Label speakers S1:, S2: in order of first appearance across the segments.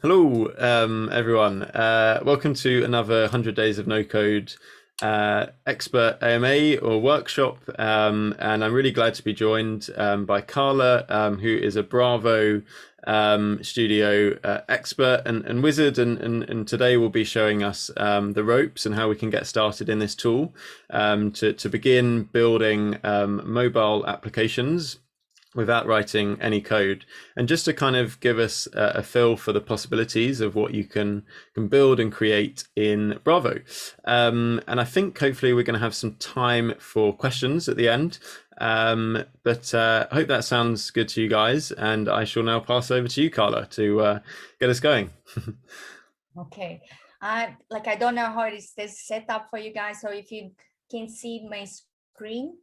S1: Hello, everyone. Welcome to another 100 Days of No Code expert AMA or workshop. And I'm really glad to be joined by Carla, who is a Bravo studio expert and wizard. And today we'll be showing us the ropes and how we can get started in this tool to begin building mobile applications without writing any code, and just to kind of give us a feel for the possibilities of what you can build and create in Bravo. And I think hopefully we're going to have some time for questions at the end. But I hope that sounds good to you guys, and I shall now pass over to you, Carla, to get us going.
S2: Okay, I don't know how it is set up for you guys. So if you can see my screen,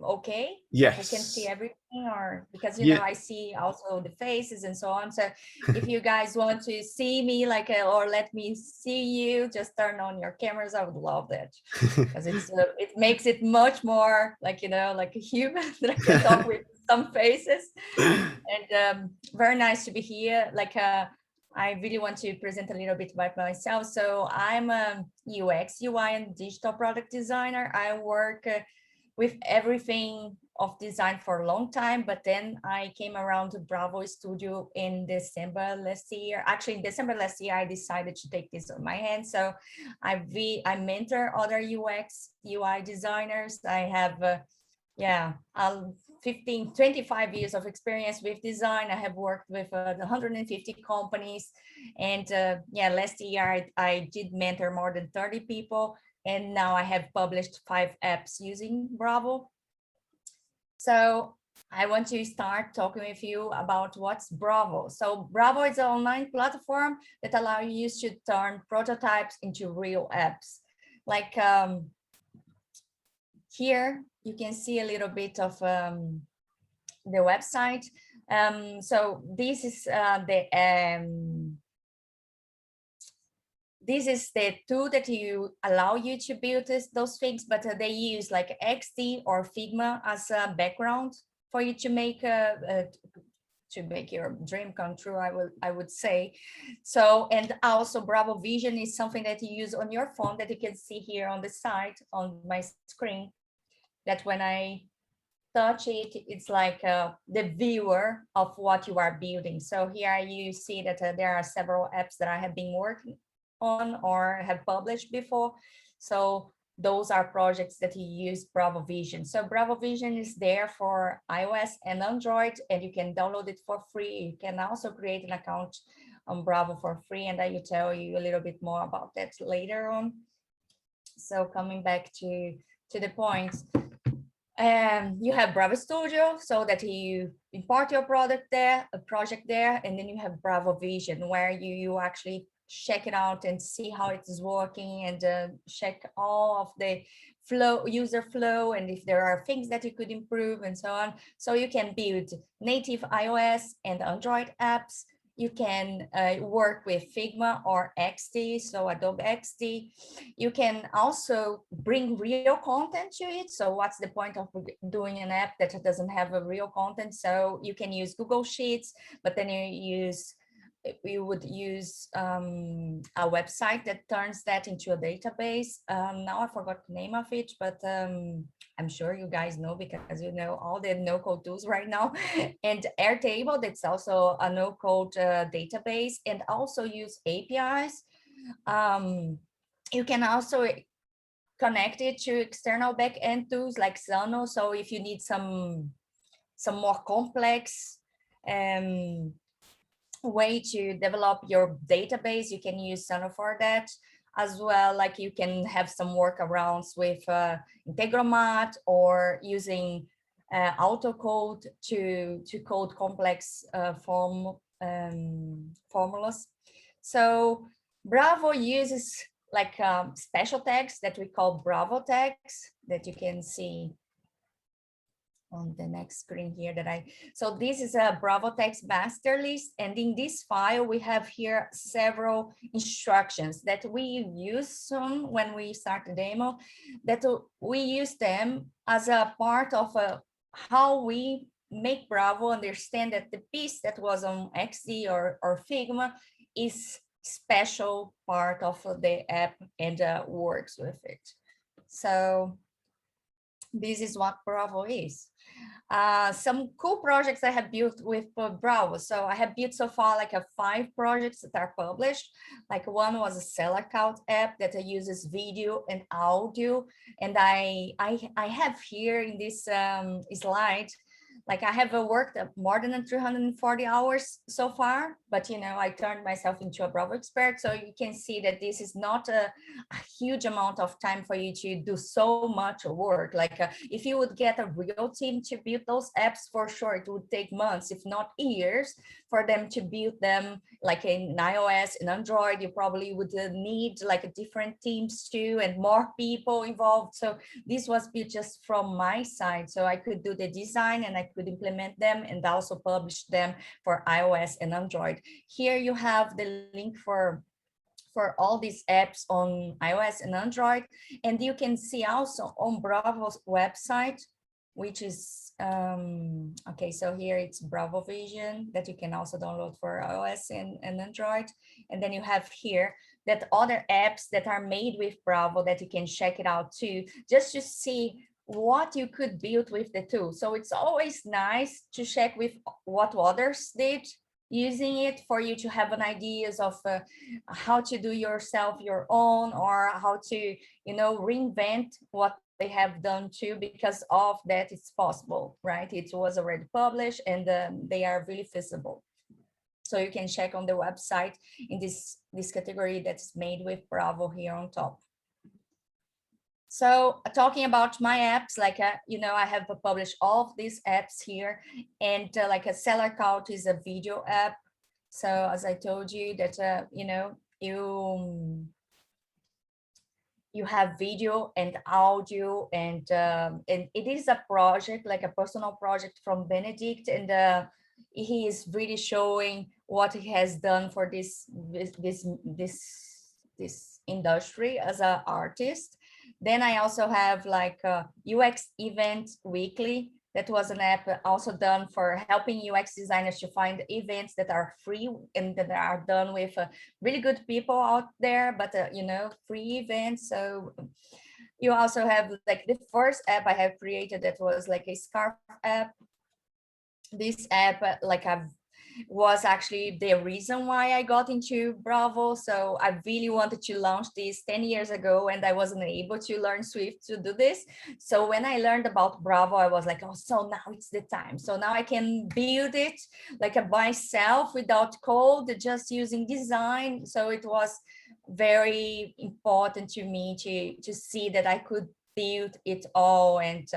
S2: okay, like I can see
S1: Yes.
S2: everything, or because
S1: Yeah.
S2: I see also the faces and so on. So if you guys want to see me or let me see you, just turn on your cameras. I would love that because it makes it much more like like a human that I can talk with some faces. And very nice to be here. I really want to present a little bit about myself. So I'm a UX, UI, and digital product designer. I work with everything of design for a long time, but then I came around to Bravo Studio in December last year. Actually, in December last year, I decided to take this on my hands. So I mentor other UX, UI designers. I have yeah, 25 years of experience with design. I have worked with 150 companies. And yeah, last year I did mentor more than 30 people. And now I have published 5 apps using Bravo. So I want to start talking with you about what's Bravo. So Bravo is an online platform that allows you to turn prototypes into real apps. Like here, you can see a little bit of the website. So this is the tool that you allow you to build those things, but they use like XD or Figma as a background for you to make your dream come true, I would say. So, and also Bravo Vision is something that you use on your phone that you can see here on the side on my screen, that when I touch it, it's like the viewer of what you are building. So here you see that there are several apps that I have been working on or have published before. So those are projects that you use Bravo Vision. So Bravo Vision is there for iOS and Android, and you can download it for free. You can also create an account on Bravo for free, and I will tell you a little bit more about that later on. So coming back to the point, you have Bravo Studio, so that you import your project there, and then you have Bravo Vision, where you actually check it out and see how it is working, and check all of the user flow, and if there are things that you could improve and so on. So you can build native iOS and Android apps. You can work with Figma or XD, so Adobe XD. You can also bring real content to it. So what's the point of doing an app that doesn't have a real content? So you can use Google Sheets, but then you would use a website that turns that into a database. Now I forgot the name of it, but I'm sure you guys know, because you know all the no-code tools right now. And Airtable, that's also a no-code database, and also use APIs. You can also connect it to external backend tools like Xano. So if you need some more complex way to develop your database, you can use Xano for that as well. Like you can have some workarounds with Integromat, or using AutoCode to code complex formulas. So Bravo uses like special tags that we call Bravo tags, that you can see on the next screen here so this is a Bravo text master list, and in this file we have here several instructions that we use soon when we start the demo, that we use them as a part of how we make Bravo understand that the piece that was on XD or Figma is special part of the app and works with it. So this is what Bravo is. Some cool projects I have built with Bravo. So I have built so far like 5 projects that are published. Like one was a seller count app that uses video and audio. And I have here in this slide, like I have worked more than 340 hours so far, but I turned myself into a Bravo expert. So you can see that this is not a huge amount of time for you to do so much work. Like if you would get a real team to build those apps, for sure, it would take months, if not years, for them to build them. Like in iOS and Android, you probably would need like different teams too, and more people involved. So this was built just from my side. So I could do the design and I could implement them and also publish them for iOS and Android. Here you have the link for all these apps on iOS and Android. And you can see also on Bravo's website, which is, okay, so here it's Bravo Vision that you can also download for iOS and Android. And then you have here that other apps that are made with Bravo that you can check it out too, just to see what you could build with the tool. So it's always nice to check with what others did using it, for you to have an ideas of how to do yourself your own, or how to reinvent what they have done too, because of that it's possible, right? It was already published and they are really feasible. So you can check on the website in this category that's made with Bravo here on top. So talking about my apps, like, I have published all of these apps here, and like a Seller Count is a video app. So as I told you that, you have video and audio, and it is a project, like a personal project from Benedict, and he is really showing what he has done for this industry as an artist. Then I also have like a UX Event Weekly. That was an app also done for helping UX designers to find events that are free and that are done with really good people out there, but free events. So you also have like the first app I have created that was like a scarf app. This app, was actually the reason why I got into Bravo. So I really wanted to launch this 10 years ago, and I wasn't able to learn Swift to do this. So when I learned about Bravo, I was like, oh, so now it's the time. So now I can build it like myself without code, just using design. So it was very important to me to see that I could build it all, and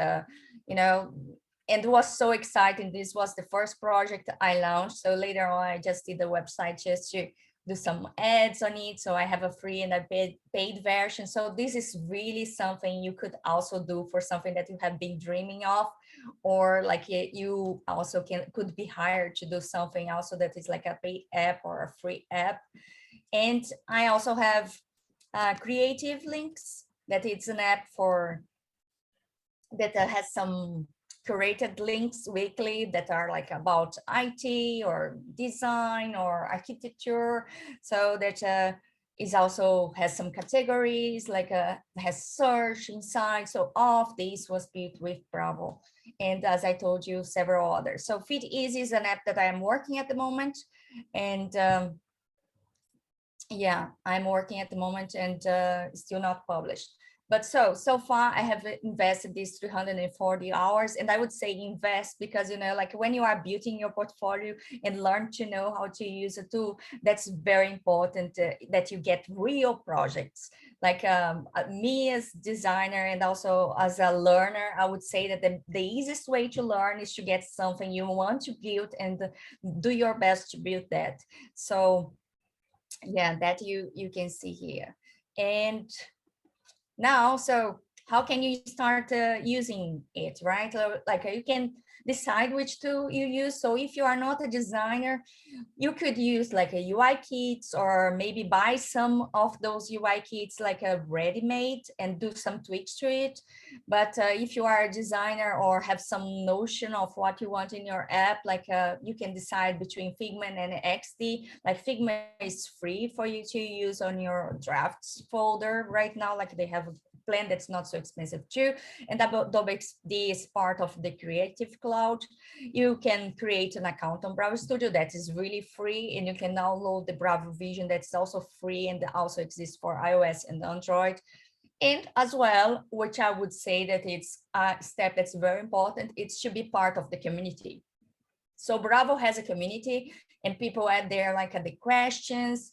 S2: and it was so exciting. This was the first project I launched. So later on, I just did the website just to do some ads on it. So I have a free and a paid version. So this is really something you could also do for something that you have been dreaming of, or like you also could be hired to do something also that is like a paid app or a free app. And I also have Creative Links, that it's an app that has some curated links weekly that are like about IT or design or architecture. So that is also has some categories, like has search inside. So all of this was built with Bravo. And as I told you, several others. So Fit Easy is an app that I am working at the moment. And yeah, I'm working at the moment and still not published. But so far I have invested these 340 hours, and I would say invest because, like when you are building your portfolio and learn to know how to use a tool, that's very important that you get real projects. Like me as designer and also as a learner, I would say that the easiest way to learn is to get something you want to build and do your best to build that. So yeah, that you can see here. And now, so how can you start using it, right? Like you can decide which tool you use. So if you are not a designer, you could use like a UI kits, or maybe buy some of those UI kits like a ready-made and do some tweaks to it. But if you are a designer or have some notion of what you want in your app, like you can decide between Figma and XD. Like Figma is free for you to use on your drafts folder right now. Like they have a plan that's not so expensive too. And Adobe XD is part of the Creative Cloud. You can create an account on Bravo Studio that is really free, and you can download the Bravo Vision that's also free and also exists for iOS and Android. And as well, which I would say that it's a step that's very important, it should be part of the community. So Bravo has a community, and people add there like the questions,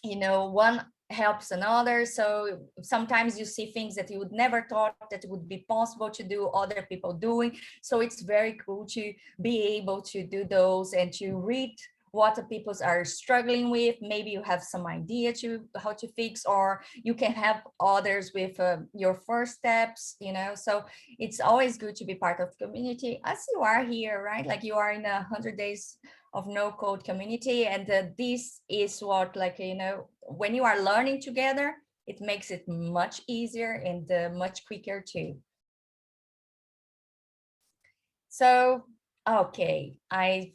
S2: you know, one helps another. So sometimes you see things that you would never thought that would be possible to do, other people doing. So it's very cool to be able to do those and to read what the people are struggling with. Maybe you have some idea to how to fix, or you can help others with your first steps, you know. So it's always good to be part of the community, as you are here, right? Like you are in 100 days of no code community, and this is what, like, you know, when you are learning together, it makes it much easier and much quicker too. So okay, I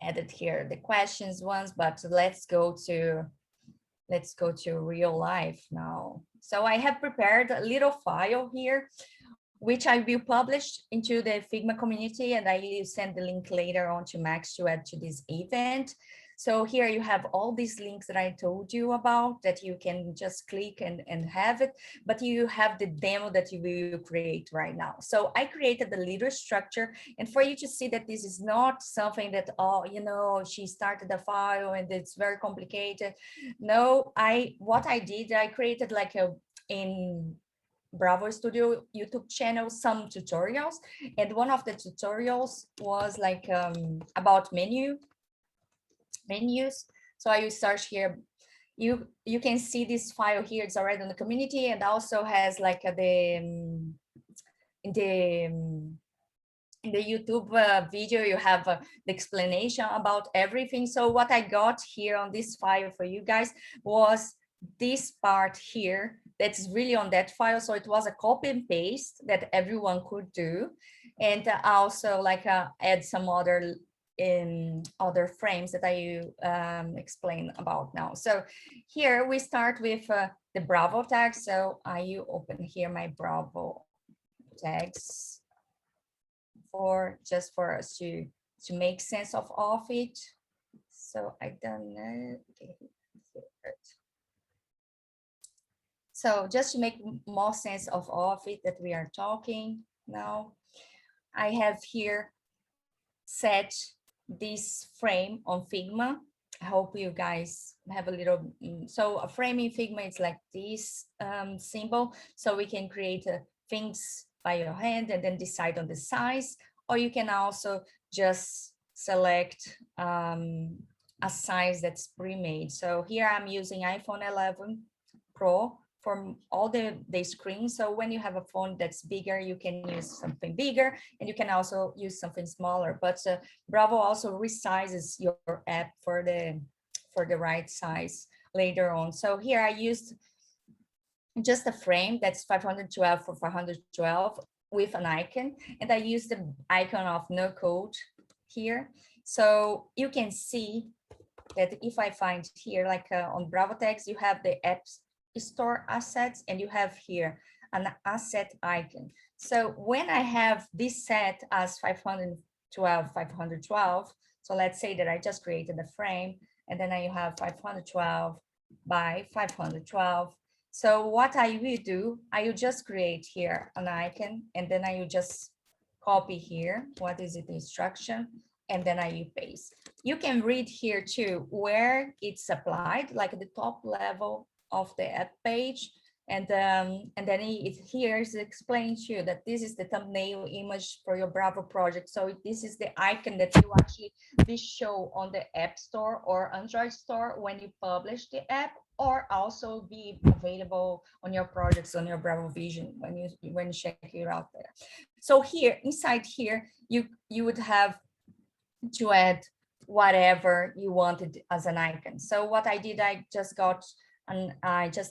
S2: added here the questions ones, but let's go to real life now. So I have prepared a little file here, which I will publish into the Figma community, and I will send the link later on to Max to add to this event. So here you have all these links that I told you about that you can just click and have it, but you have the demo that you will create right now. So I created a little structure, and for you to see that this is not something that, oh, you know, she started a file and it's very complicated. No, what I did, I created like in Bravo Studio YouTube channel some tutorials, and one of the tutorials was like about menus. So I will search here. You can see this file here. It's already in the community, and also has like in the YouTube video, you have the explanation about everything. So what I got here on this file for you guys was this part here that's really on that file. So it was a copy and paste that everyone could do, and also like add some other frames that I explain about now. So here we start with the Bravo tag. So I open here my Bravo tags just for us to make sense of it. So I done it. Okay. So just to make more sense of it that we are talking now, I have here set this frame on Figma. I hope you guys have a little, so a frame in Figma is like this symbol. So we can create things by your hand and then decide on the size, or you can also just select a size that's pre-made. So here I'm using iPhone 11 Pro for all the screens. So when you have a phone that's bigger, you can use something bigger, and you can also use something smaller. But Bravo also resizes your app for the right size later on. So here I used just a frame that's 512 for 512 with an icon, and I used the icon of no code here. So you can see that if I find here, like on Bravo tags, you have the apps store assets, and you have here an asset icon. So when I have this set as 512, so let's say that I just created a frame, and then I have 512 by 512. So what I will do, I will just create here an icon, and then I will just copy here, what is it, the instruction, and then I will paste. You can read here too where it's applied, like the top level of the app page. And then here it explains to you that this is the thumbnail image for your Bravo project. So this is the icon that you actually be show on the App Store or Android Store when you publish the app, or also be available on your projects on your Bravo Vision when you check it out there. So here inside here you would have to add whatever you wanted as an icon. So what I did, I just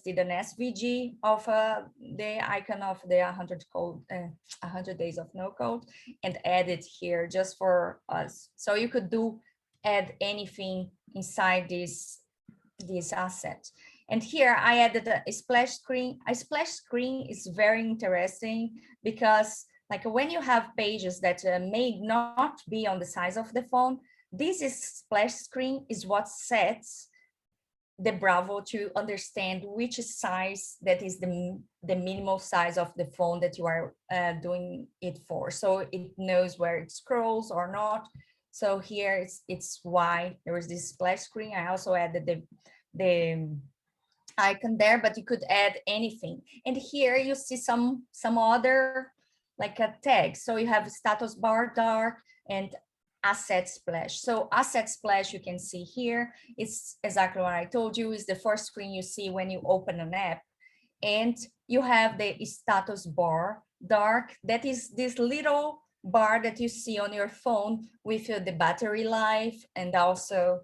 S2: did an SVG of the icon of the 100 days of no code, and added here just for us. So you could add anything inside this asset. And here I added a splash screen. A splash screen is very interesting because like when you have pages that may not be on the size of the phone, this splash screen is what sets the Bravo to understand which size that is the minimal size of the phone that you are doing it for. So it knows where it scrolls or not. So here it's why there is this splash screen. I also added the icon there, but you could add anything. And here you see some other like a tag. So you have status bar dark and asset splash. So asset splash, you can see here, it's exactly what I told you, is the first screen you see when you open an app. And you have the status bar dark. That is this little bar that you see on your phone with the battery life. And also,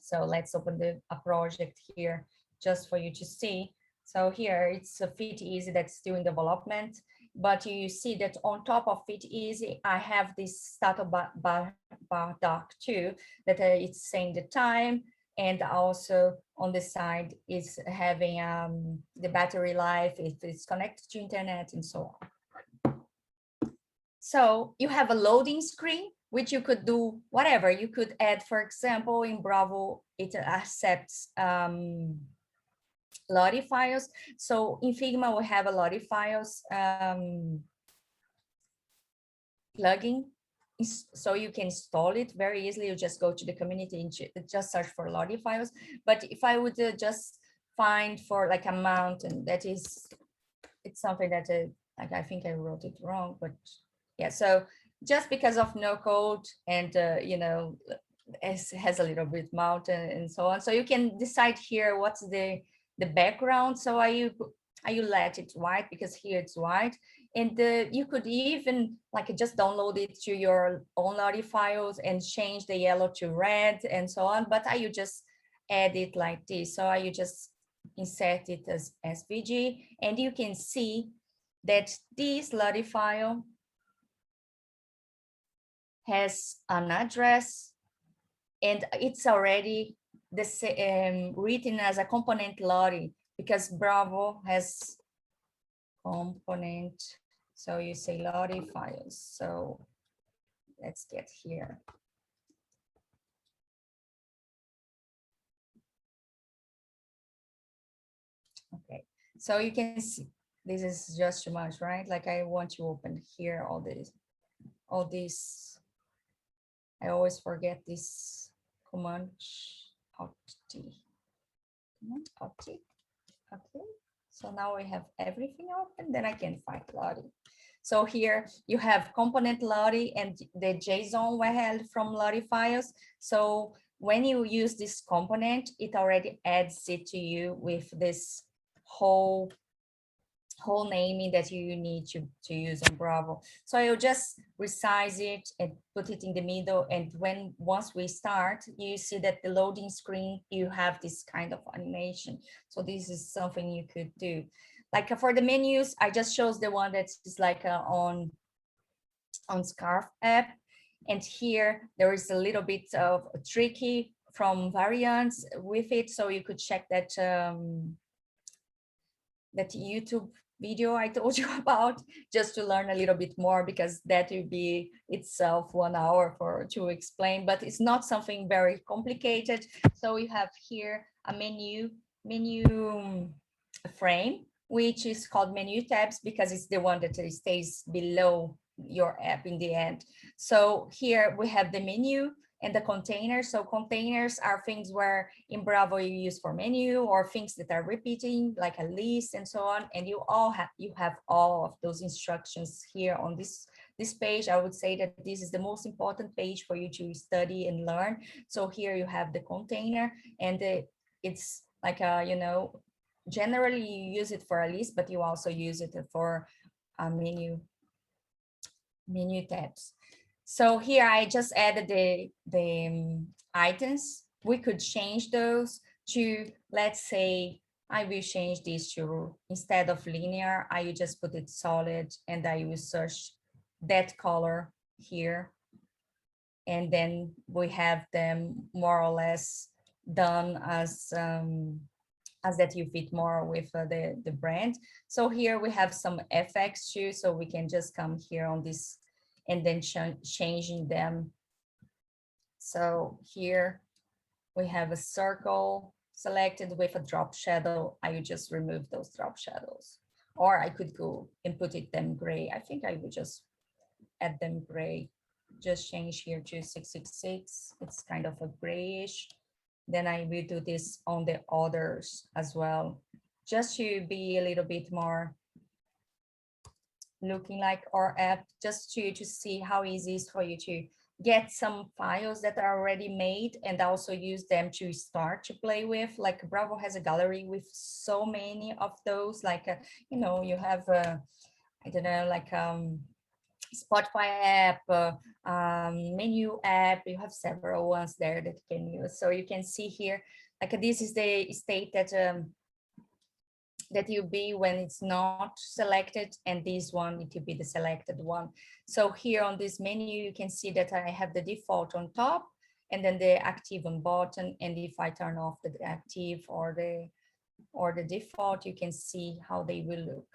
S2: so let's open a project here just for you to see. So here it's a Fit Easy that's still in development, but you see that on top of Fit Easy, I have this status bar dark too, that it's saying the time, and also on the side is having the battery life, if it's connected to internet and so on. So you have a loading screen, which you could do whatever. You could add, for example, in Bravo, it accepts Lottie files. So in Figma, we have a Lottie files plugin. So you can install it very easily. You just go to the community and just search for Lottie files. But if I would just find for like a mountain, it's something that like I think I wrote it wrong, but yeah. So just because of no code and you know, it has a little bit mountain and so on. So you can decide here what's the background. So are you let it white, because here it's white, and you could even like just download it to your own Lottie files and change the yellow to red and so on. But you just add it like this. So you just insert it as SVG, and you can see that this Lottie file has an address, and it's already written as a component Lottie, because Bravo has component. So you say Lottie files. So let's get here. Okay, so you can see this is just too much, right? Like I want to open here all this. I always forget this command Alt T. Alt T. Okay, so now we have everything open, then I can find Lottie. So here you have component Lottie and the JSON we had from Lottie files. So when you use this component, it already adds it to you with this whole naming that you need to use on Bravo. So I'll just resize it and put it in the middle. And once we start, you see that the loading screen, you have this kind of animation. So this is something you could do. Like for the menus, I just chose the one that is like on Scarf app. And here there is a little bit of tricky from variants with it. So you could check that that YouTube video I told you about, just to learn a little bit more, because that will be itself 1 hour to explain, but it's not something very complicated. So we have here a menu frame, which is called menu tabs because it's the one that stays below your app in the end. So here we have the menu, and the containers. So containers are things where in Bravo you use for menu or things that are repeating, like a list and so on. And you have all of those instructions here on this page. I would say that this is the most important page for you to study and learn. So here you have the container, and it's like a, you know, generally you use it for a list, but you also use it for a menu tabs. So here I just added the items. We could change those to, let's say, I will change this to, instead of linear, I will just put it solid, and I will search that color here. And then we have them more or less done as that you fit more with the brand. So here we have some effects too, so we can just come here on this and then changing them. So here we have a circle selected with a drop shadow. I would just remove those drop shadows, or I could go and put them gray. I think I would just add them gray. Just change here to 666. It's kind of a grayish. Then I will do this on the others as well, just to be a little bit more looking like our app, just to see how easy it is for you to get some files that are already made and also use them to start to play with. Like Bravo has a gallery with so many of those, like, you know, you have, I don't know, like Spotify app, menu app, you have several ones there that you can use. So you can see here, like this is the state that that you'll be when it's not selected, and this one, it will be the selected one. So here on this menu, you can see that I have the default on top and then the active on bottom. And if I turn off the active or the default, you can see how they will look.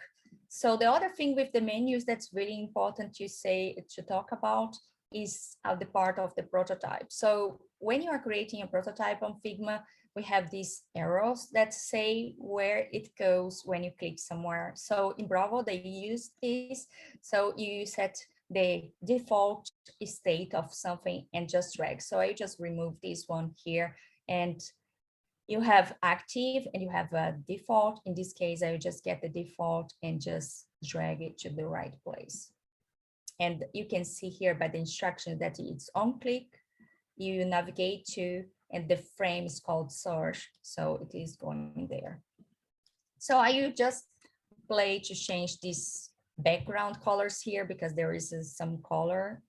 S2: So the other thing with the menus that's really important to talk about is the part of the prototype. So when you are creating a prototype on Figma, we have these arrows that say where it goes when you click somewhere. So in Bravo, they use this. So you set the default state of something and just drag. So I just remove this one here, and you have active and you have a default. In this case, I will just get the default and just drag it to the right place. And you can see here by the instruction that it's on click, you navigate to, and the frame is called search. So it is going there. So I will just play to change these background colors here because there is some color.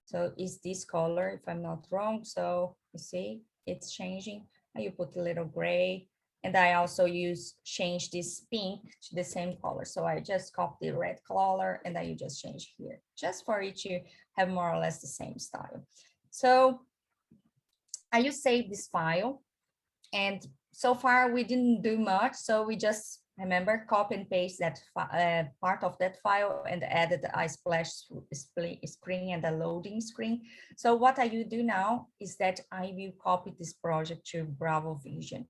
S2: So is this color, if I'm not wrong. So you see it's changing. You put a little gray, and I also change this pink to the same color. So I just copy the red color and I just change here, just for it to have more or less the same style. So I just save this file, and so far we didn't do much. So we just, remember, copy and paste that part of that file and added a splash screen and a loading screen. So what I will do now is that I will copy this project to Bravo Vision.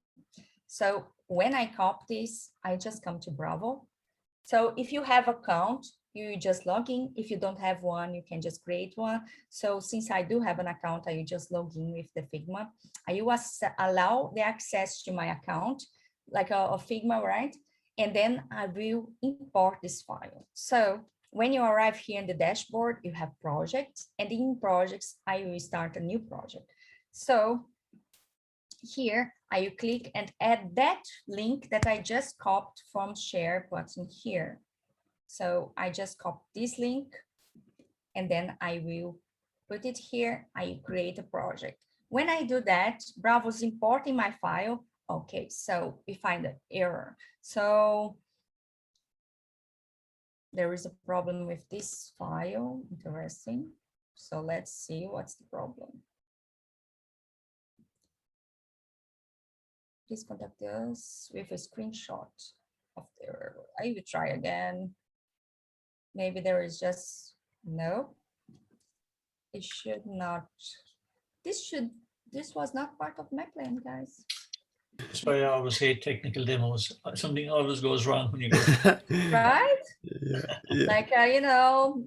S2: So when I copy this, I just come to Bravo. So if you have an account, you just log in. If you don't have one, you can just create one. So since I do have an account, I will just log in with the Figma. I will allow the access to my account, like a Figma, right? And then I will import this file. So when you arrive here in the dashboard, you have projects, and in projects, I will start a new project. So here I will click and add that link that I just copied from share button here. So I just copy this link, and then I will put it here. I create a project. When I do that, Bravo's importing my file. Okay, so we find an error. So there is a problem with this file. Interesting. So let's see what's the problem. Please contact us with a screenshot of the error. I will try again. Maybe there is just no. It should not. This was not part of my plan, guys.
S3: why I always hate technical demos. Something always goes wrong when you go.
S2: Right?
S1: Yeah.
S2: Like,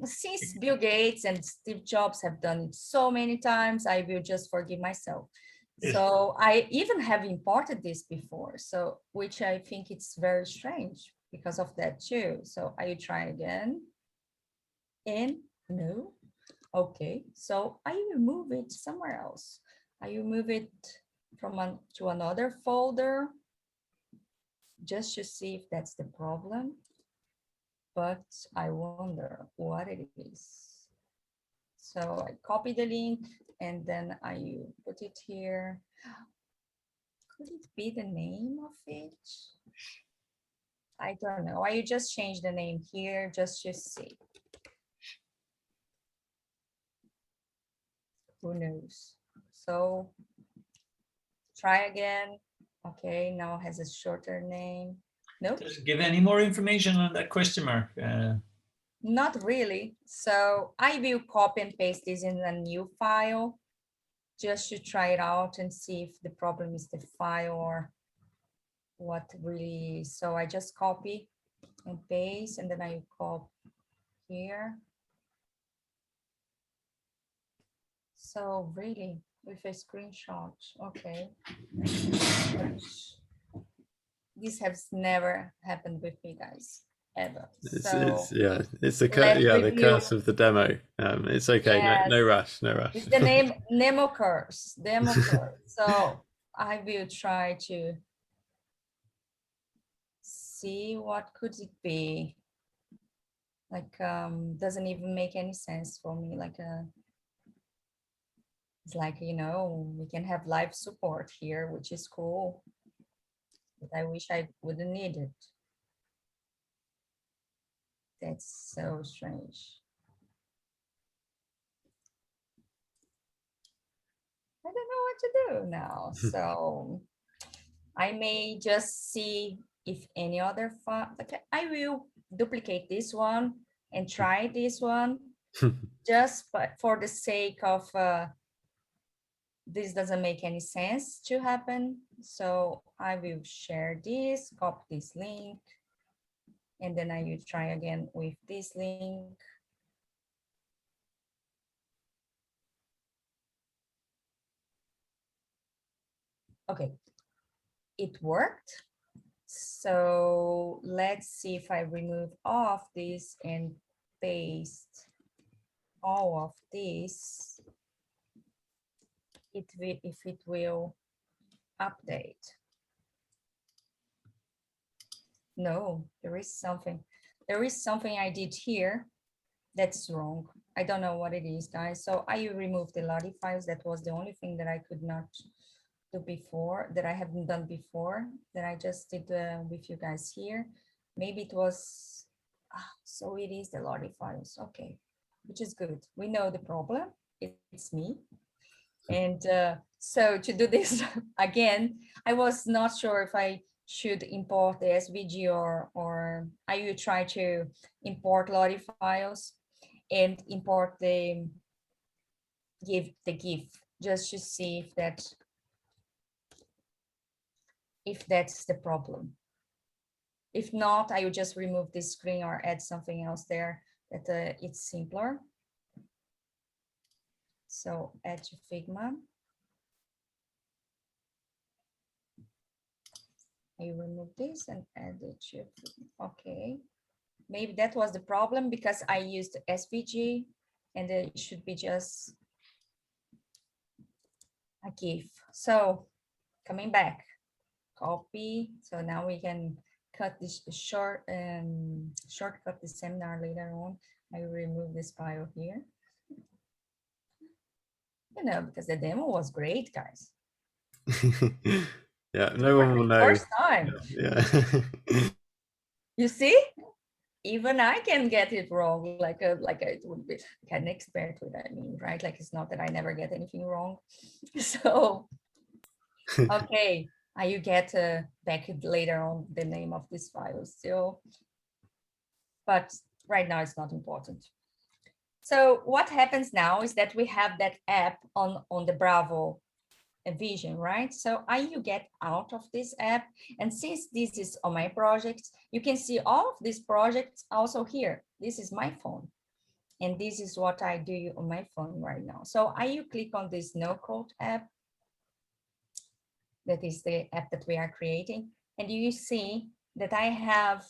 S2: since Bill Gates and Steve Jobs have done it so many times, I will just forgive myself.
S3: Yes.
S2: So I even have imported this before, so which I think it's very strange because of that too. So I will try again. And no. Okay, so I will move it somewhere else. I will move it from to another folder just to see if that's the problem. But I wonder what it is. So I copy the link and then I put it here. Could it be the name of it? I don't know. I just change the name here just to see. Who knows? So try again. Okay, now has a shorter name. Nope.
S3: Does it give any more information on that question mark?
S2: Not really. So I will copy and paste this in a new file just to try it out and see if the problem is the file or what really is. So I just copy and paste and then I copy here. So really with a screenshot, okay. This has never happened with me, guys. Ever.
S1: It's
S2: So
S1: it's the
S2: let's
S1: the
S2: review.
S1: curse of the demo. It's okay.
S2: Yes.
S1: No rush. No rush.
S2: It's the name Nemo curse. Nemo curse. So I will try to see what could it be. Like doesn't even make any sense for me. Like it's like, you know, we can have live support here, which is cool. But I wish I wouldn't need it. That's so strange. I don't know what to do now. So I may just see if any other file, like I will duplicate this one and try this one just for the sake of this doesn't make any sense to happen. So I will share this, copy this link, and then I will try again with this link. Okay, it worked. So let's see if I remove all of this and paste all of this, if it will update. No, there is something I did here that's wrong. I don't know what it is, guys. So I removed the Lottie files. That was the only thing that I could not do before, that I haven't done before, that I just did with you guys here. Maybe it was, so it is the Lottie files. Okay, which is good. We know the problem. It's me. And so to do this again, I was not sure if I should import the SVG or I will try to import Lottie files and import the GIF just to see if that's the problem. If not, I will just remove this screen or add something else there that it's simpler. So add to Figma. I remove this and add it to Figma. Okay. Maybe that was the problem because I used SVG and it should be just a GIF. So coming back, copy. So now we can cut this shortcut the seminar later on. I will remove this file here. You know, because the demo was great, guys.
S1: Yeah, no one will know.
S2: First time.
S1: Yeah.
S2: You see? Even I can get it wrong, like it would be like an expert with, I mean, right? Like it's not that I never get anything wrong. So, okay, you get back later on the name of this file still, but right now it's not important. So what happens now is that we have that app on the Bravo a vision, right? So you get out of this app, and since this is on my projects, you can see all of these projects also here. This is my phone, and this is what I do on my phone right now. So you click on this no code app. That is the app that we are creating, and you see that I have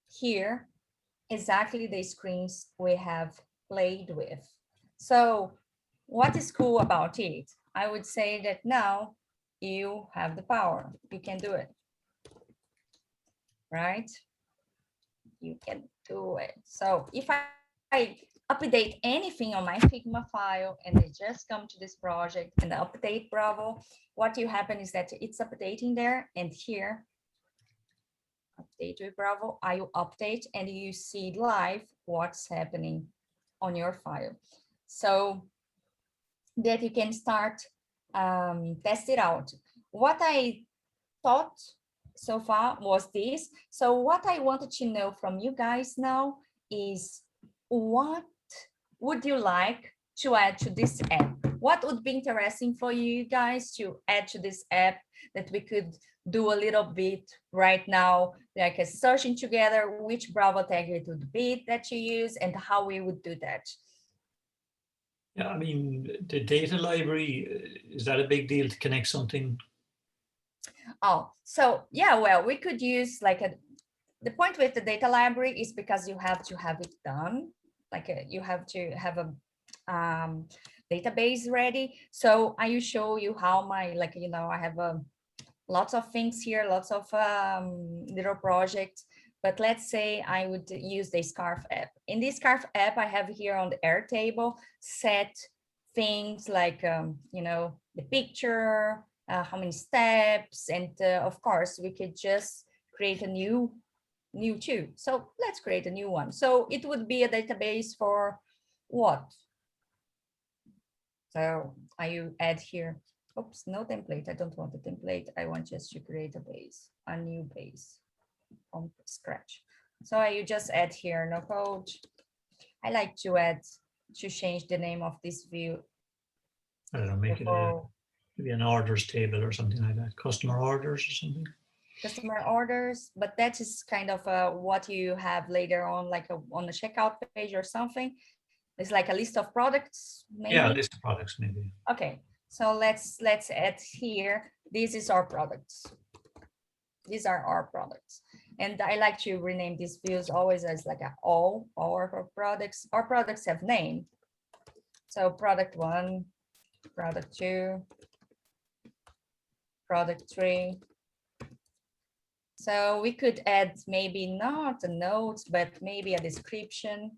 S2: here exactly the screens we have played with. So what is cool about it? I would say that now you have the power. You can do it, right? You can do it. So if I update anything on my Figma file and I just come to this project and update Bravo, what will happen is that it's updating there, and here, update with Bravo, I will update and you see live what's happening on your file. So that you can start test it out. What I thought so far was this. So what I wanted to know from you guys now is, what would you like to add to this app? What would be interesting for you guys to add to this app that we could do a little bit right now, like a searching together which Bravo tag it would be that you use and how we would do that?
S3: Yeah, I mean, the data library, is that a big deal to connect something?
S2: Oh, so yeah, well, we could use like the point with the data library is because you have to have it done. Like you have to have a database ready. So I will show you how my, like, you know, I have lots of things here, lots of little projects. But let's say I would use the Scarf app. In this Scarf app, I have here on the Airtable set things like, you know, the picture, how many steps, and of course, we could just create a new too. So let's create a new one. So it would be a database for what? So I add here, oops, no template. I don't want a template. I want just to create a base, a new base from scratch. So you just add here no code. I like to change the name of this view.
S3: I don't know, make it maybe an orders table or something like that, customer orders or something.
S2: Customer orders, but that is kind of what you have later on, like on the checkout page or something. It's like a list of products, maybe.
S3: Yeah, a list of products maybe.
S2: Okay, so let's add here. This is our products. These are our products. And I like to rename these views always as like all our products. Our products have name. So product 1, product 2, product 3. So we could add maybe not a note, but maybe a description.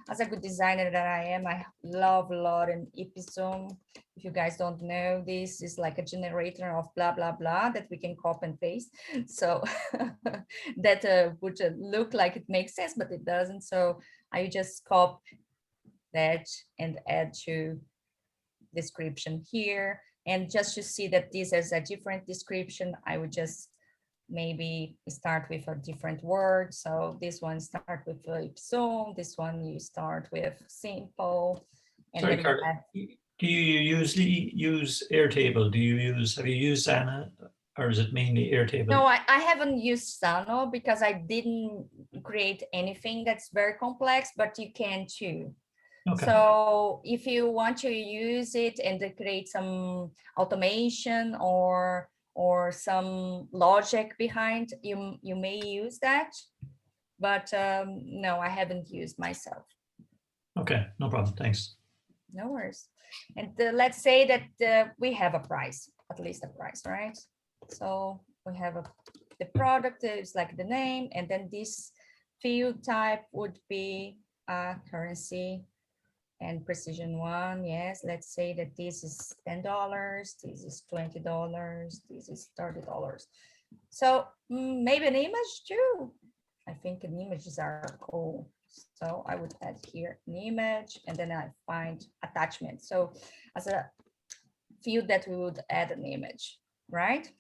S2: As a good designer that I am, I love a lot in Ipsum. If you guys don't know, this is like a generator of blah, blah, blah that we can copy and paste. So that would look like it makes sense, but it doesn't. So I just copy that and add to description here. And just to see that this is a different description, I would just maybe start with a different word. So this one start with Ipsum, this one you start with simple. And
S3: sorry,
S2: then
S3: Carla, do you usually use Airtable? Have you used Xana, or is it mainly Airtable?
S2: No, I haven't used Xano because I didn't create anything that's very complex, but you can too. Okay. So if you want to use it and to create some automation or some logic behind, you may use that, but no, I haven't used myself.
S3: Okay, no problem, thanks.
S2: No worries. And let's say that we have a price, at least a price, right? So we have the product is like the name, and then this field type would be currency and precision 1. Yes, let's say that this is $10, this is $20, this is $30. So maybe an image too. I think images are cool. So I would add here an image, and then I find attachment. So as a field that we would add an image, right?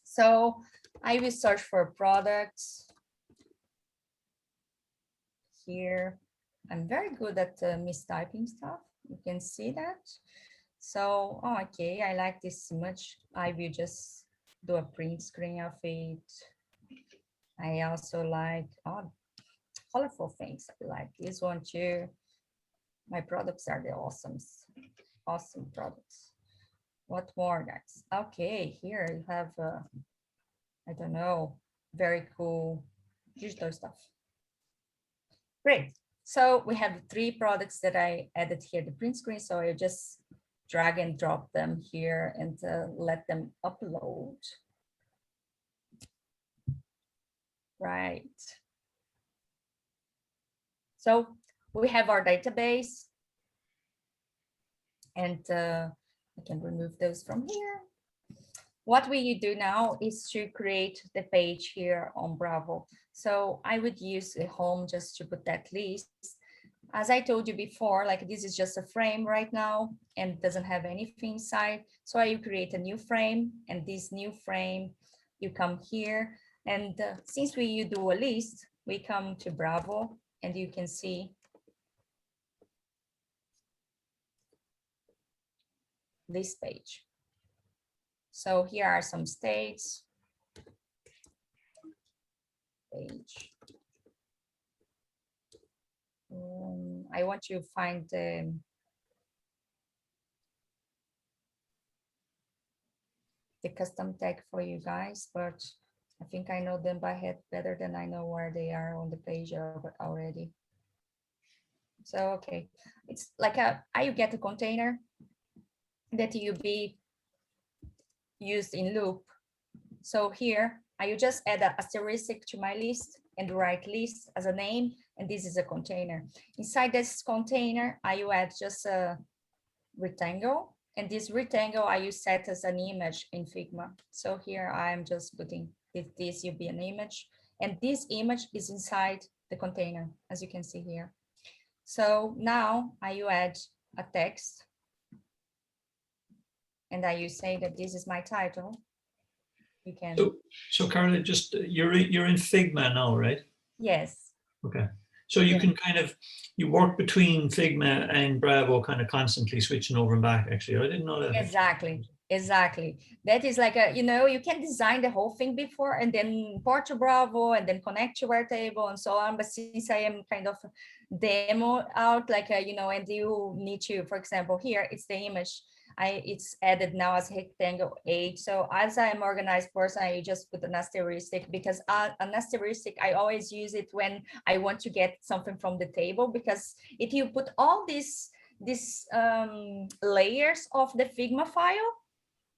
S2: So I will search for products here. I'm very good at mistyping stuff. You can see that. So, oh, okay, I like this image. I will just do a print screen of it. I also like colorful things. I like this one too. My products are the awesome products. What more, guys? Okay, here you have, I don't know, very cool digital stuff. Great. So we have 3 products that I added here, the print screen. So I just drag and drop them here and let them upload. Right. So we have our database, and I can remove those from here. What we do now is to create the page here on Bravo. So I would use a home just to put that list. As I told you before, like this is just a frame right now and doesn't have anything inside. So I create a new frame, and this new frame, you come here. And since you do a list, we come to Bravo, and you can see this page. So here are some states. Page. I want to find the custom tag for you guys, but I think I know them by head better than I know where they are on the page already. So, okay, it's like you get a container that you be used in loop. So here, I just add an asterisk to my list and write list as a name, and this is a container. Inside this container, I add just a rectangle, and this rectangle I use set as an image in Figma. So here I'm just putting this will be an image, and this image is inside the container, as you can see here. So now I add a text, and I say that this is my title. You can.
S3: So Carla, just you're in Figma now, right?
S2: Yes.
S3: Okay. So you can kind of, you work between Figma and Bravo, kind of constantly switching over and back. Actually, I didn't know that.
S2: Exactly. That is like a, you can design the whole thing before and then import to Bravo and then connect to Airtable and so on. But since I am kind of demo out, like, and you need to, for example, here it's the image. It's added now as rectangle 8. So as I am organized person, I just put an asterisk, because an asterisk, I always use it when I want to get something from the table, because if you put all these layers of the Figma file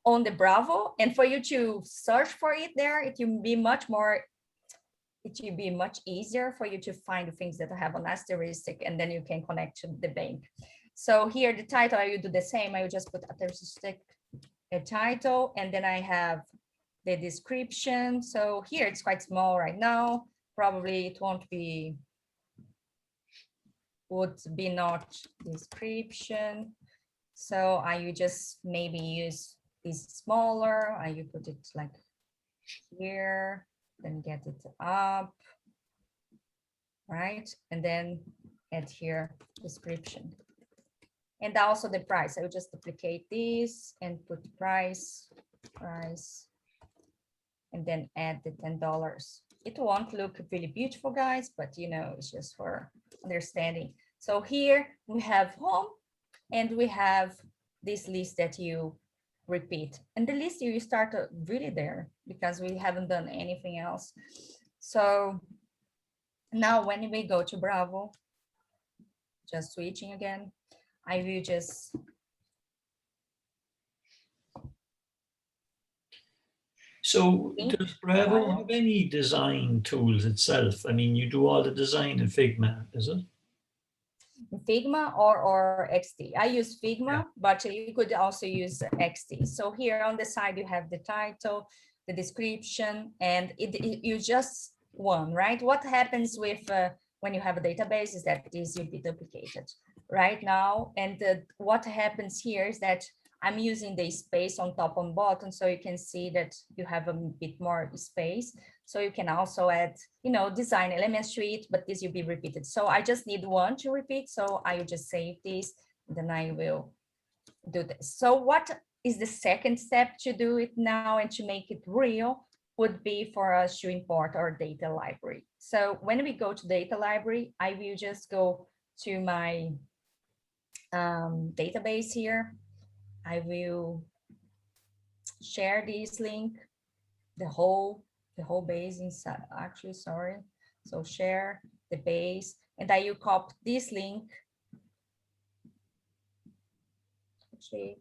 S2: on the Bravo, and for you to search for it there, it will be much easier for you to find things that have an asterisk, and then you can connect to the bank. So here, the title, I will do the same. I will just put a title, and then I have the description. So here it's quite small right now. Probably it would be not description. So I will just maybe use this smaller. I will put it like here, then get it up, right? And then add here description. And also the price. I will just duplicate this and put price, and then add the $10. It won't look really beautiful, guys, but it's just for understanding. So here we have home, and we have this list that you repeat. And the list you start really there, because we haven't done anything else. So now when we go to Bravo, just switching again, I will just.
S3: So does Bravo have any design tools itself? I mean, you do all the design in Figma, is it?
S2: Figma or XD. I use Figma, but you could also use XD. So here on the side, you have the title, the description, and you just one, right? What happens with when you have a database is that this will be duplicated right now. And what happens here is that I'm using the space on top and bottom, so you can see that you have a bit more space. So you can also add, design elements to it, but this will be repeated. So I just need one to repeat. So I will just save this, and then I will do this. So what is the second step to do it now and to make it real would be for us to import our data library. So when we go to data library, I will just go to my database here. I will share this link, the whole base inside, actually, sorry. So share the base, and I will copy this link. Actually,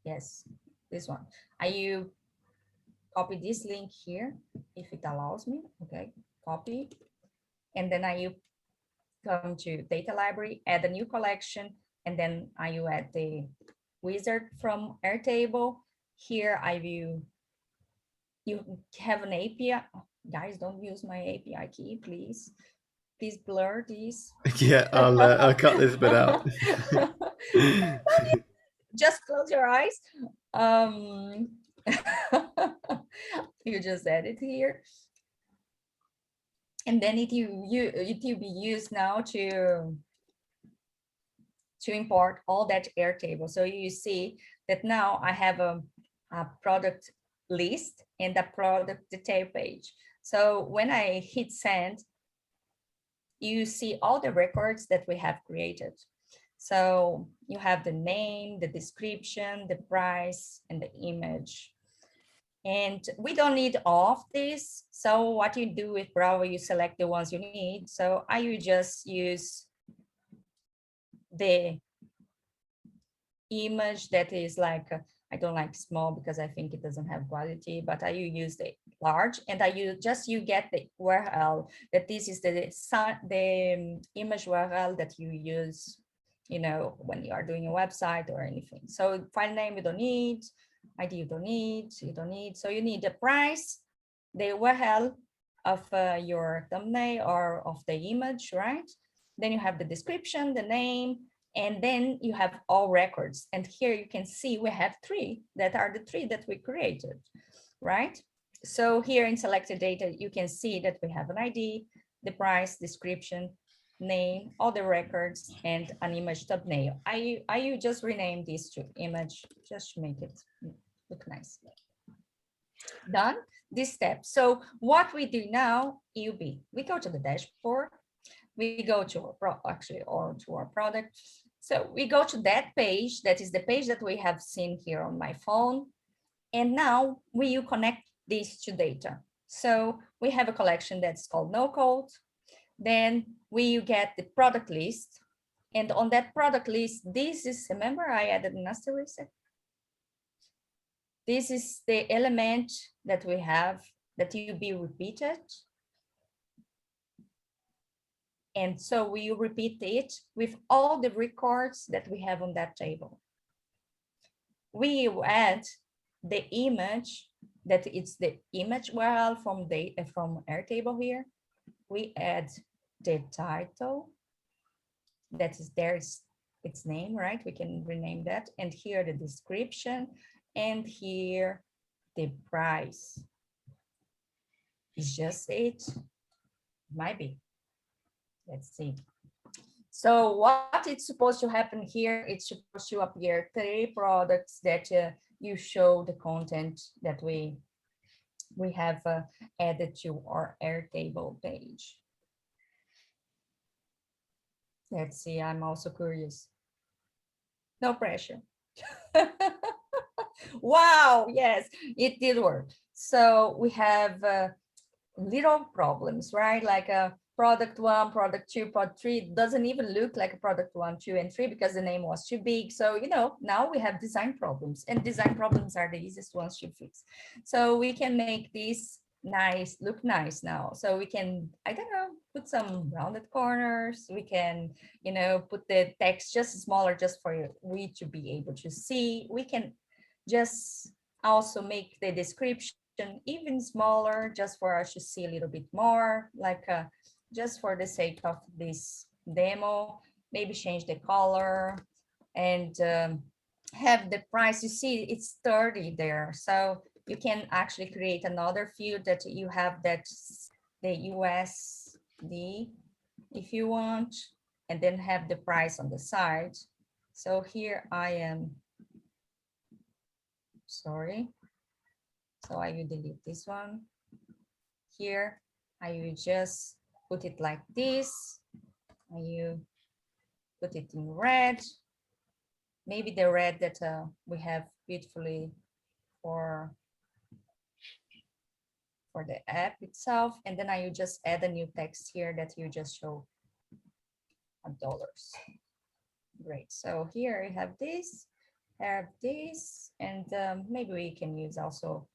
S2: yes, this one. I will copy this link here, if it allows me, okay, copy. And then I will come to data library, add a new collection, and then I will add the wizard from Airtable. Here I will, you have an API. Guys, don't use my API key, please. Please blur this.
S1: Yeah, I'll cut this bit out.
S2: Just close your eyes. You just add it here. And then it will be used now to import all that Airtable. So you see that now I have a product list and a product detail page. So when I hit send, you see all the records that we have created. So you have the name, the description, the price, and the image. And we don't need all of this. So what you do with Bravo, you select the ones you need. So I will just use the image that is like, I don't like small because I think it doesn't have quality, but I will use the large, and you get the URL that this is the image URL that you use, you know, when you are doing a website or anything. So file name you don't need, ID you don't need, so you need the price, the URL of your thumbnail or of the image, right? Then you have the description, the name, and then you have all records. And here you can see we have three that are the three that we created, right? So here in selected data, you can see that we have an ID, the price, description, name, all the records, and an image thumbnail. I just rename these to image just to make it look nice. Done this step. So what we do now, we go to the dashboard, we go to our product. So we go to that page, that is the page that we have seen here on my phone. And now we will connect these to data. So we have a collection that's called no code. Then we get the product list. And on that product list, this is, remember I added an asterisk? This is the element that we have that will be repeated. And so we repeat it with all the records that we have on that table. We add the image, that it's the image URL from Airtable here. We add the title, that is there's its name, right? We can rename that. And here the description, and here the price. Is just it? Might be. Let's see. So what is supposed to happen here? It's supposed to appear 3 products that you show the content that we have added to our Airtable page. Let's see, I'm also curious. No pressure. Wow, yes, it did work. So we have little problems, right? Like product 1, product 2, product 3 doesn't even look like a product 1, 2, and 3 because the name was too big. So, you know, now we have design problems, and design problems are the easiest ones to fix. So we can make this nice, look nice now. So we can, I don't know, put some rounded corners. We can, you know, put the text just smaller just for we to be able to see. We can just also make the description even smaller just for us to see a little bit more, like just for the sake of this demo, maybe change the color and have the price. You see it's 30 there. So you can actually create another field that you have, that's the USD if you want, and then have the price on the side. So here I am. Sorry. So I will delete this one. Here, I will just put it like this. You put it in red. Maybe the red that we have beautifully for the app itself. And then I will just add a new text here that you just show $. Great. So here I have this, and maybe we can use also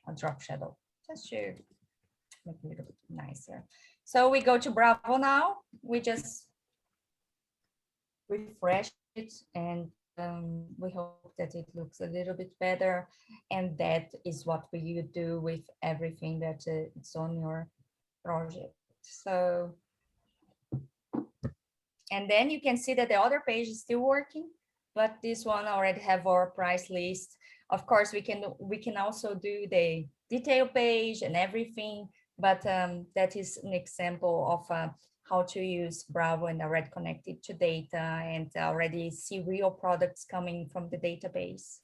S2: a drop shadow just to make it a little bit nicer. So we go to Bravo now. We just refresh it, and we hope that it looks a little bit better. And that is what we do with everything that it's on your project. So, and then you can see that the other page is still working, but this one already have our price list. Of course, we can also do the detail page and everything, but that is an example of how to use Bravo and already connected to data and already see real products coming from the database.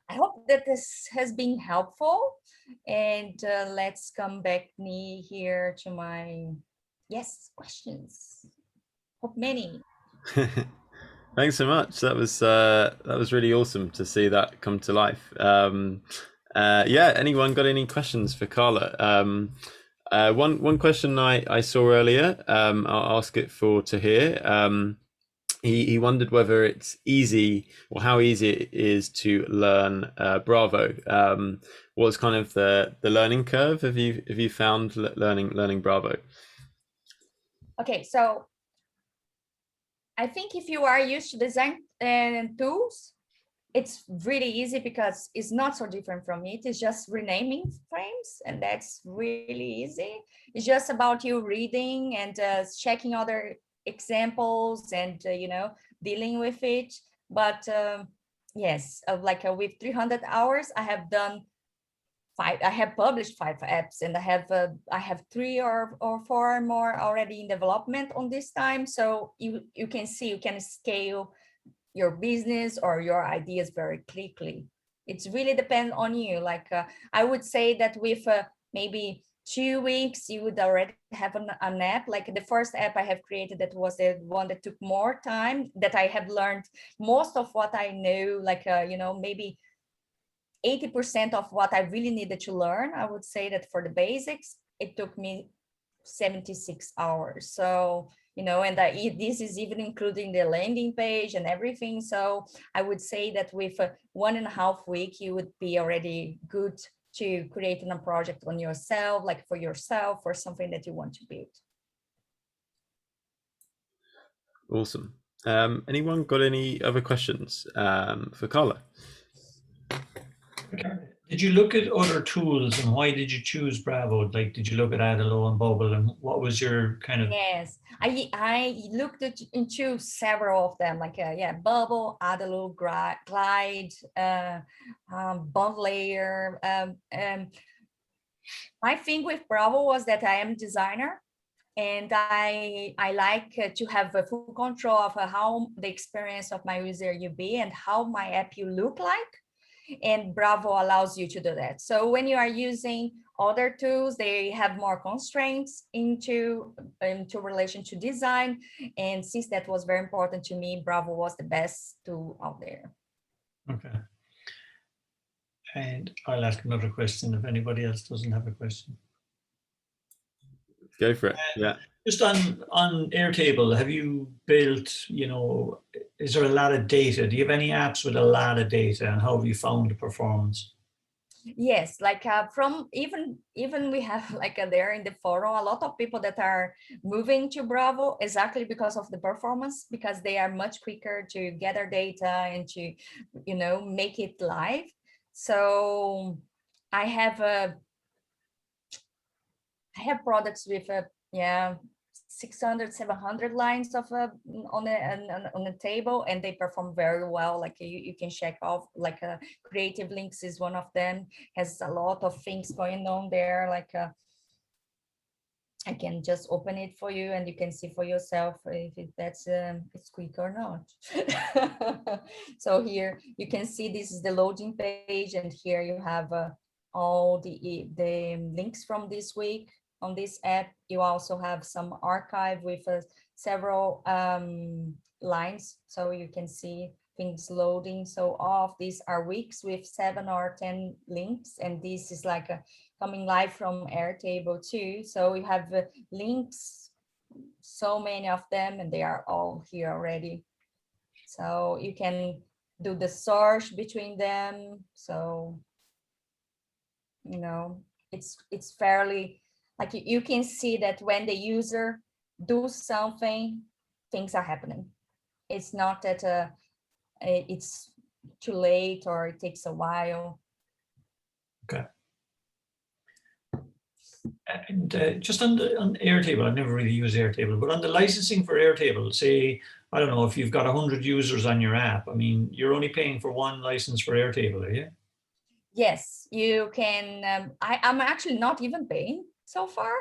S2: I hope that this has been helpful, and let's come back here to my questions. Hope many.
S1: Thanks so much. That was really awesome to see that come to life. Yeah, anyone got any questions for Carla? One question I saw earlier, I'll ask it for Tahir. He wondered whether it's easy or how easy it is to learn Bravo. What's kind of the learning curve have you found learning Bravo?
S2: Okay, so I think if you are used to design tools, it's really easy because it's not so different from it. It's just renaming frames, and that's really easy. It's just about you reading and checking other examples and dealing with it. But yes, with 300 hours, I have done I have published 5 apps, and I have 3 or 4 more already in development on this time. So you can see you can scale your business or your ideas very quickly. It's really depend on you. I would say that with maybe 2 weeks, you would already have an app. Like the first app I have created, that was the one that took more time, that I have learned most of what I know, maybe 80% of what I really needed to learn. I would say that for the basics, it took me 76 hours. So, and this is even including the landing page and everything. So I would say that with 1.5 weeks, you would be already good to create a project on yourself, like for yourself, or something that you want to build.
S1: Awesome. Anyone got any other questions for Carla?
S3: Did you look at other tools, and why did you choose Bravo? Like, did you look at Adalo and Bubble, and what was your kind of?
S2: Yes, I looked into several of them, Bubble, Adalo, Glide, Bond Layer. My thing with Bravo was that I am a designer, and I like to have a full control of how the experience of my user will be and how my app will look like. And Bravo allows you to do that. So when you are using other tools, they have more constraints into relation to design. And since that was very important to me, Bravo was the best tool out there.
S3: Okay. And I'll ask another question if anybody else doesn't have a question.
S1: Go for it. Yeah.
S3: Just on Airtable, have you built, is there a lot of data? Do you have any apps with a lot of data, and how have you found the performance?
S2: Yes, from even we have there in the forum, a lot of people that are moving to Bravo exactly because of the performance, because they are much quicker to gather data and to, make it live. So I have products with 600, 700 lines of on the table, and they perform very well. Like you can check off, Creative Links is one of them, has a lot of things going on there. I can just open it for you and you can see for yourself if that's it's quick or not. So here you can see this is the loading page, and here you have all the links from this week on this app. You also have some archive with several lines, so you can see things loading. So all of these are weeks with 7 or 10 links, and this is like coming live from Airtable too. So we have links, so many of them, and they are all here already. So you can do the search between them. So, you know, it's fairly, like you can see that when the user do something, things are happening. It's not that it's too late or it takes a while.
S3: Okay. And just on Airtable, I've never really used Airtable, but on the licensing for Airtable, say, I don't know, if you've got 100 users on your app, I mean, you're only paying for one license for Airtable, are you?
S2: Yes, you can. I'm actually not even paying so far,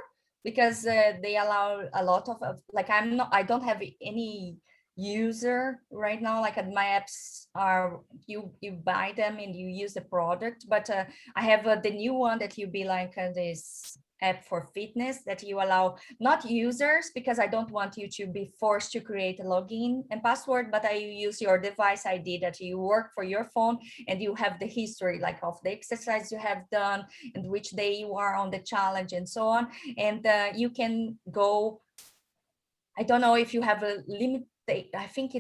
S2: because they allow a lot of like I don't have any user right now. Like my apps are, you buy them and you use the product, but I have the new one that you be like this app for fitness that you allow not users, because I don't want you to be forced to create a login and password, but I use your device ID that you work for your phone, and you have the history like of the exercise you have done and which day you are on the challenge and so on. And you can go, I don't know if you have a limit, I think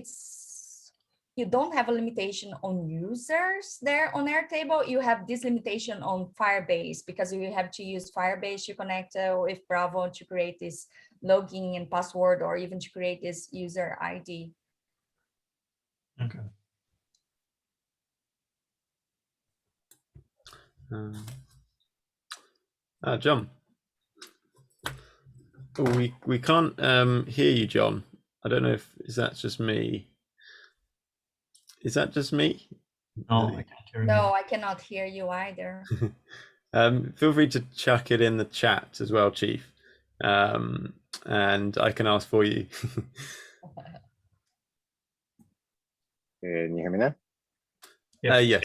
S2: you don't have a limitation on users there on Airtable. You have this limitation on Firebase, because you have to use Firebase to connect with Bravo to create this login and password, or even to create this user ID.
S3: Okay.
S1: John. Oh, we can't hear you, John. I don't know if that just me. Is that just me?
S3: No, I can't hear you.
S2: No, I cannot hear you either.
S1: Feel free to chuck it in the chat as well, Chief, and I can ask for you.
S4: Can you hear me now?
S1: Yes.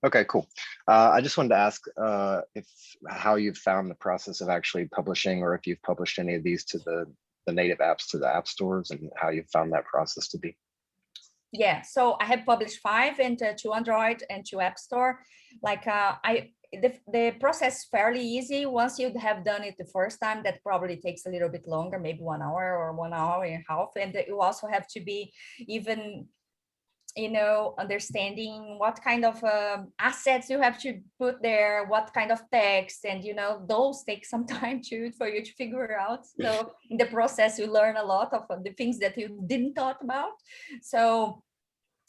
S4: Okay, cool. I just wanted to ask how you've found the process of actually publishing, or if you've published any of these to the native apps to the app stores, and how you've found that process to be.
S2: Yeah, so I have published 5 and 2 Android and 2 App Store. Like the process is fairly easy. Once you have done it the first time, that probably takes a little bit longer, maybe 1 hour or 1 hour and a half. And you also have to be even, you know, understanding what kind of assets you have to put there, what kind of text, and you know, those take some time for you to figure out. So in the process you learn a lot of the things that you didn't thought about. So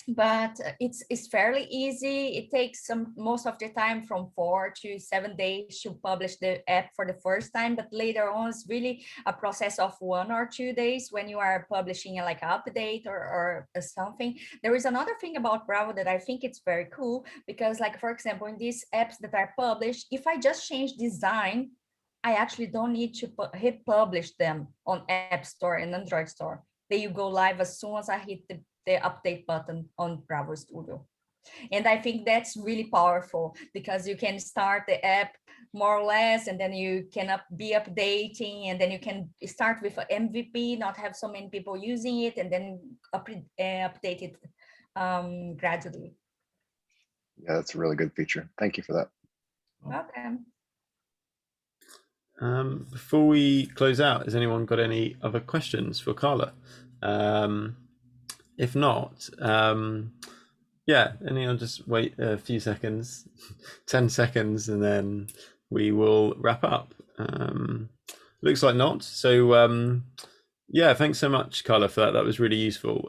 S2: but it's fairly easy. It takes most of the time from 4 to 7 days to publish the app for the first time, but later on it's really a process of 1 or 2 days when you are publishing like an update or something. There is another thing about Bravo that I think it's very cool, because like, for example, in these apps that are published, if I just change design, I actually don't need to republish them on App Store and Android Store. They go live as soon as I hit the update button on Bravo Studio. And I think that's really powerful, because you can start the app more or less, and then you can be updating, and then you can start with an MVP, not have so many people using it, and then update it gradually.
S4: Yeah, that's a really good feature. Thank you for that.
S2: Welcome.
S1: Before we close out, has anyone got any other questions for Carla? If not, yeah, anyone just wait a few seconds, 10 seconds, and then we will wrap up. Looks like not. So yeah, thanks so much, Carla, for that. That was really useful.